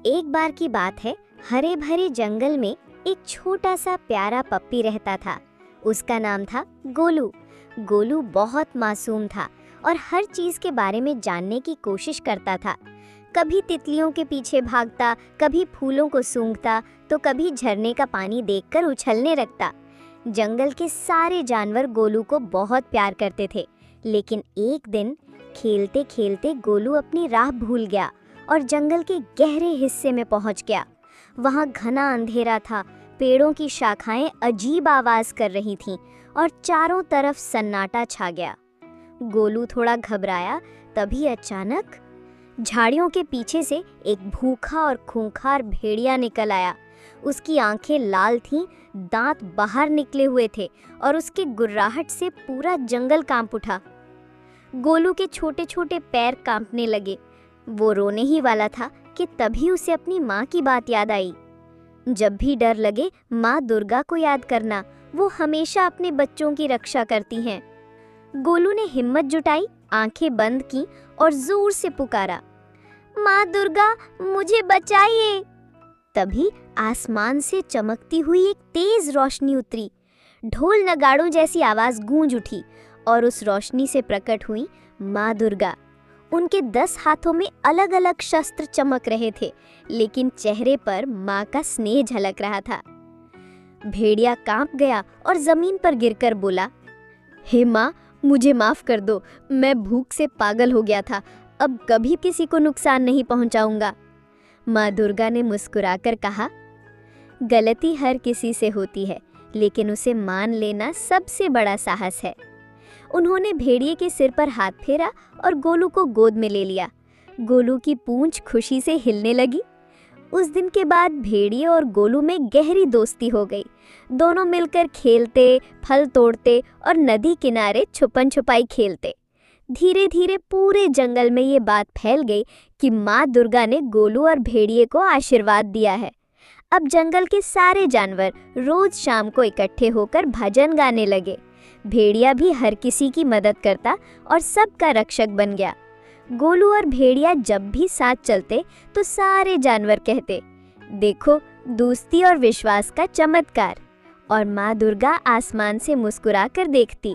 एक बार की बात है, हरे भरे जंगल में एक छोटा सा प्यारा पप्पी रहता था। उसका नाम था गोलू। गोलू बहुत मासूम था और हर चीज के बारे में जानने की कोशिश करता था। कभी तितलियों के पीछे भागता, कभी फूलों को सूंघता, तो कभी झरने का पानी देखकर उछलने लगता। जंगल के सारे जानवर गोलू को बहुत प्यार करते थे, लेकिन एक दिन खेलते खेलते गोलू अपनी राह भूल गया और जंगल के गहरे हिस्से में पहुंच गया। वहां घना अंधेरा था, पेड़ों की शाखाएं अजीब आवाज कर रही थीं और चारों तरफ सन्नाटा छा गया। गोलू थोड़ा घबराया, तभी अचानक झाड़ियों के पीछे से एक भूखा और खूंखार भेड़िया निकल आया। उसकी आंखें लाल थीं, दांत बाहर निकले हुए थे और उसके गुर्राहट से पूरा जंगल कांप उठा। गोलू के छोटे छोटे पैर कांपने लगे। वो रोने ही वाला था कि तभी उसे अपनी माँ की बात याद आई। जब भी डर लगे, माँ दुर्गा को याद करना, वो हमेशा अपने बच्चों की रक्षा करती हैं। गोलू ने हिम्मत जुटाई, आंखें बंद की और जोर से पुकारा, माँ दुर्गा, मुझे बचाइए। तभी आसमान से चमकती हुई एक तेज रोशनी उतरी। ढोल नगाड़ों जैसी आवाज गूंज उठी और उस रोशनी से प्रकट हुई माँ दुर्गा। उनके 10 हाथों में अलग अलग शस्त्र चमक रहे थे, लेकिन चेहरे पर माँ का स्नेह झलक रहा था। भेड़िया कांप गया और जमीन पर गिरकर बोला, हे माँ, मुझे माफ कर दो, मैं भूख से पागल हो गया था, अब कभी किसी को नुकसान नहीं पहुंचाऊंगा। माँ दुर्गा ने मुस्कुराकर कहा, गलती हर किसी से होती है, लेकिन उसे मान लेना सबसे बड़ा साहस है। उन्होंने भेड़िए के सिर पर हाथ फेरा और गोलू को गोद में ले लिया। गोलू की पूंछ खुशी से हिलने लगी। उस दिन के बाद भेड़िए और गोलू में गहरी दोस्ती हो गई। दोनों मिलकर खेलते, फल तोड़ते और नदी किनारे छुपन छुपाई खेलते। धीरे धीरे पूरे जंगल में ये बात फैल गई कि माँ दुर्गा ने गोलू और भेड़िए को आशीर्वाद दिया है। अब जंगल के सारे जानवर रोज शाम को इकट्ठे होकर भजन गाने लगे। भेड़िया भी हर किसी की मदद करता और सबका रक्षक बन गया। गोलू और भेड़िया जब भी साथ चलते तो सारे जानवर कहते, देखो, दोस्ती और विश्वास का चमत्कार। और माँ दुर्गा आसमान से मुस्कुराकर देखती